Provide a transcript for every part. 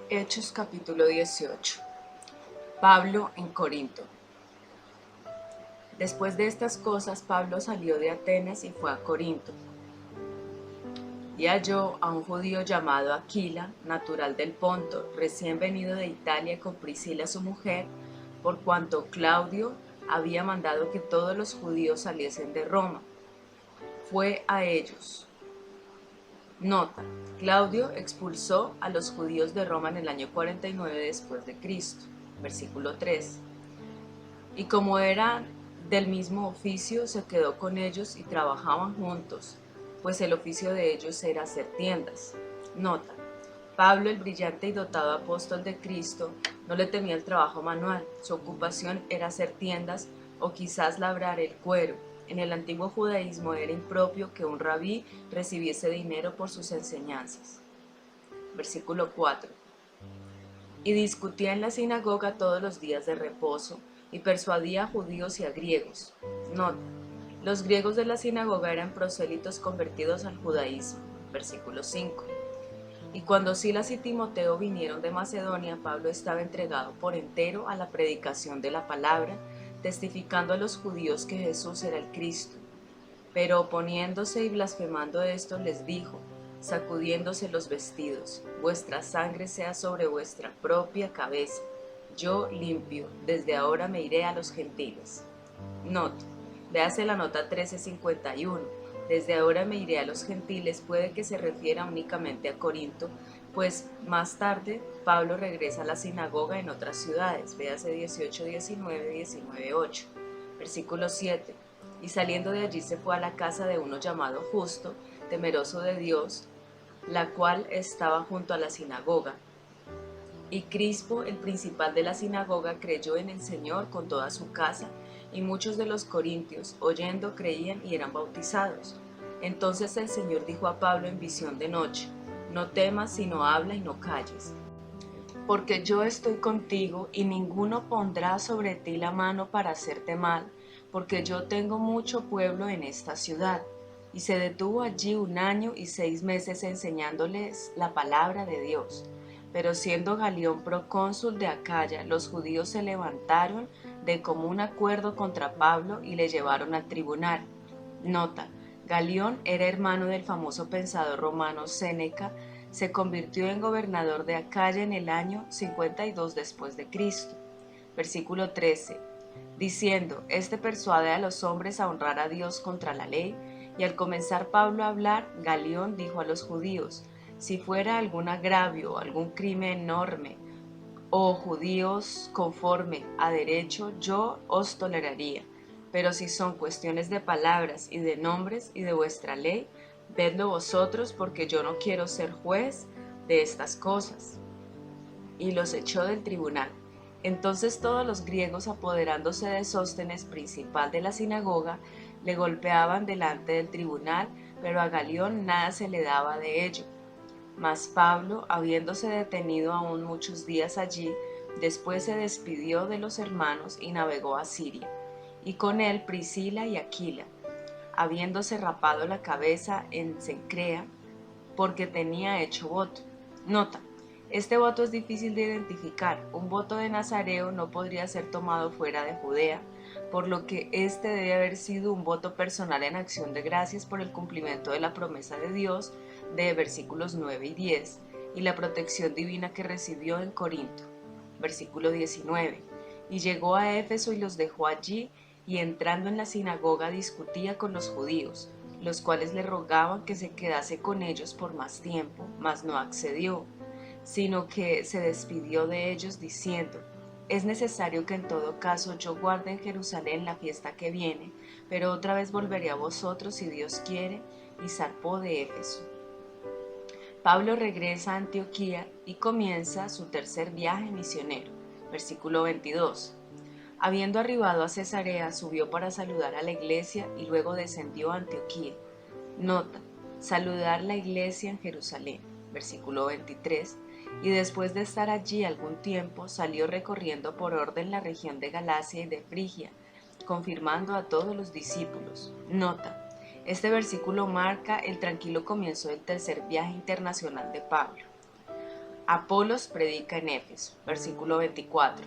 Hechos capítulo 18. Pablo en Corinto. Después de estas cosas, Pablo salió de Atenas y fue a Corinto. Y halló a un judío llamado Aquila, natural del Ponto, recién venido de Italia con Priscila su mujer, por cuanto Claudio había mandado que todos los judíos saliesen de Roma. Fue a ellos. Nota: Claudio expulsó a los judíos de Roma en el año 49 después de Cristo. Versículo 3. Y como eran del mismo oficio, se quedó con ellos y trabajaban juntos, pues el oficio de ellos era hacer tiendas. Nota: Pablo, el brillante y dotado apóstol de Cristo, no le temía el trabajo manual. Su ocupación era hacer tiendas o quizás labrar el cuero. En el antiguo judaísmo era impropio que un rabí recibiese dinero por sus enseñanzas. Versículo 4. Y discutía en la sinagoga todos los días de reposo, y persuadía a judíos y a griegos. Nota: los griegos de la sinagoga eran prosélitos convertidos al judaísmo. Versículo 5. Y cuando Silas y Timoteo vinieron de Macedonia, Pablo estaba entregado por entero a la predicación de la palabra, testificando a los judíos que Jesús era el Cristo. Pero oponiéndose y blasfemando esto, les dijo, sacudiéndose los vestidos: vuestra sangre sea sobre vuestra propia cabeza. Yo limpio, desde ahora me iré a los gentiles. Nota: véase la nota 1351. Desde ahora me iré a los gentiles puede que se refiera únicamente a Corinto, pues más tarde Pablo regresa a la sinagoga en otras ciudades. Véase 18:19, 19:8. Versículo 7. Y saliendo de allí se fue a la casa de uno llamado Justo, temeroso de Dios, la cual estaba junto a la sinagoga. Y Crispo, el principal de la sinagoga, creyó en el Señor con toda su casa, y muchos de los corintios, oyendo, creían y eran bautizados. Entonces el Señor dijo a Pablo en visión de noche: no temas, sino habla y no calles, porque yo estoy contigo, y ninguno pondrá sobre ti la mano para hacerte mal, porque yo tengo mucho pueblo en esta ciudad. Y se detuvo allí 1 año y 6 meses enseñándoles la palabra de Dios. Pero siendo Galión procónsul de Acaya, los judíos se levantaron de común acuerdo contra Pablo y le llevaron al tribunal. Nota: Galión era hermano del famoso pensador romano Séneca. Se convirtió en gobernador de Acaya en el año 52 después de Cristo. Versículo 13. Diciendo: este persuade a los hombres a honrar a Dios contra la ley. Y al comenzar Pablo a hablar, Galión dijo a los judíos: si fuera algún agravio, algún crimen enorme, o judíos conforme a derecho, yo os toleraría. Pero si son cuestiones de palabras y de nombres y de vuestra ley, vedlo vosotros, porque yo no quiero ser juez de estas cosas. Y los echó del tribunal. Entonces todos los griegos, apoderándose de Sóstenes, principal de la sinagoga, le golpeaban delante del tribunal, pero a Galión nada se le daba de ello. Mas Pablo, habiéndose detenido aún muchos días allí, después se despidió de los hermanos y navegó a Siria, y con él Priscila y Aquila, habiéndose rapado la cabeza en Cencrea, porque tenía hecho voto. Nota: este voto es difícil de identificar. Un voto de Nazareo no podría ser tomado fuera de Judea, por lo que este debe haber sido un voto personal en acción de gracias por el cumplimiento de la promesa de Dios de versículos 9 y 10 y la protección divina que recibió en Corinto. Versículo 19. Y llegó a Éfeso y los dejó allí, y entrando en la sinagoga discutía con los judíos, los cuales le rogaban que se quedase con ellos por más tiempo, mas no accedió, sino que se despidió de ellos diciendo: es necesario que en todo caso yo guarde en Jerusalén la fiesta que viene, pero otra vez volveré a vosotros si Dios quiere, y zarpó de Éfeso. Pablo regresa a Antioquía y comienza su tercer viaje misionero. Versículo 22. Habiendo arribado a Cesarea, subió para saludar a la iglesia y luego descendió a Antioquía. Nota: saludar la iglesia en Jerusalén. Versículo 23. Y después de estar allí algún tiempo, salió recorriendo por orden la región de Galacia y de Frigia, confirmando a todos los discípulos. Nota: este versículo marca el tranquilo comienzo del tercer viaje internacional de Pablo. Apolos predica en Éfeso, versículo 24.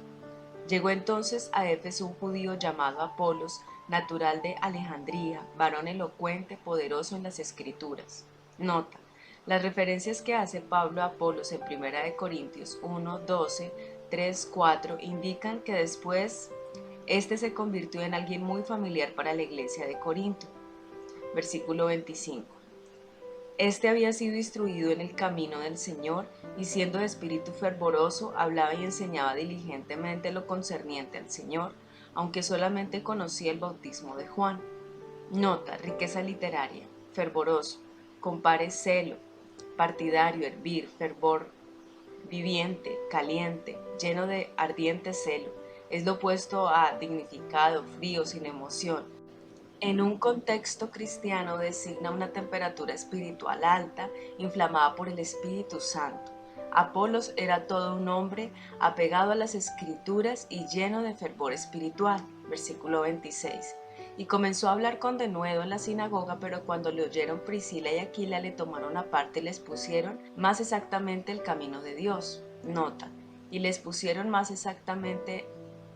Llegó entonces a Éfeso un judío llamado Apolos, natural de Alejandría, varón elocuente, poderoso en las Escrituras. Nota: las referencias que hace Pablo a Apolos en 1 Corintios 1, 12, 3, 4 indican que después este se convirtió en alguien muy familiar para la iglesia de Corinto. Versículo 25. Este había sido instruido en el camino del Señor y siendo de espíritu fervoroso, hablaba y enseñaba diligentemente lo concerniente al Señor, aunque solamente conocía el bautismo de Juan. Nota: riqueza literaria. Fervoroso. Compare celo, partidario, hervir, fervor, viviente, caliente, lleno de ardiente celo. Es lo opuesto a dignificado, frío, sin emoción. En un contexto cristiano designa una temperatura espiritual alta, inflamada por el Espíritu Santo. Apolos era todo un hombre apegado a las Escrituras y lleno de fervor espiritual. Versículo 26. Y comenzó a hablar con denuedo en la sinagoga, pero cuando le oyeron Priscila y Aquila le tomaron aparte y les pusieron más exactamente el camino de Dios. Nota: y les pusieron más exactamente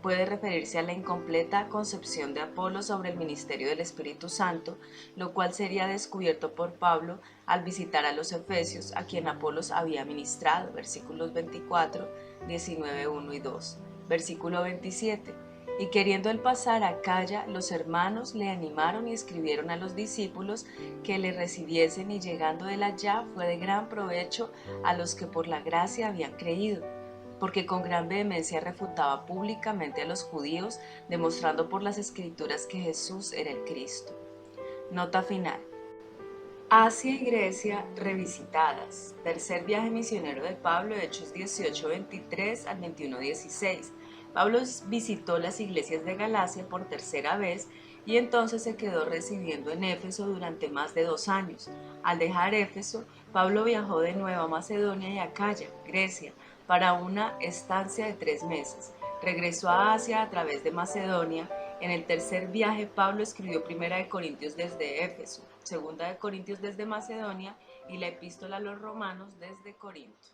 puede referirse a la incompleta concepción de Apolo sobre el ministerio del Espíritu Santo, lo cual sería descubierto por Pablo al visitar a los Efesios, a quien Apolos había ministrado, versículos 24, 19, 1 y 2. Versículo 27. Y queriendo él pasar a Acaya, los hermanos le animaron y escribieron a los discípulos que le recibiesen, y llegando él allá fue de gran provecho a los que por la gracia habían creído, porque con gran vehemencia refutaba públicamente a los judíos, demostrando por las Escrituras que Jesús era el Cristo. Nota final. Asia y Grecia revisitadas. Tercer viaje misionero de Pablo, Hechos 18:23 al 21:16. Pablo visitó las iglesias de Galacia por tercera vez y entonces se quedó residiendo en Éfeso durante más de 2 años. Al dejar Éfeso, Pablo viajó de nuevo a Macedonia y a Acaya, Grecia, para una estancia de 3 meses. Regresó a Asia a través de Macedonia. En el tercer viaje, Pablo escribió 1 Corintios desde Éfeso, 2 Corintios desde Macedonia y la epístola a los romanos desde Corinto.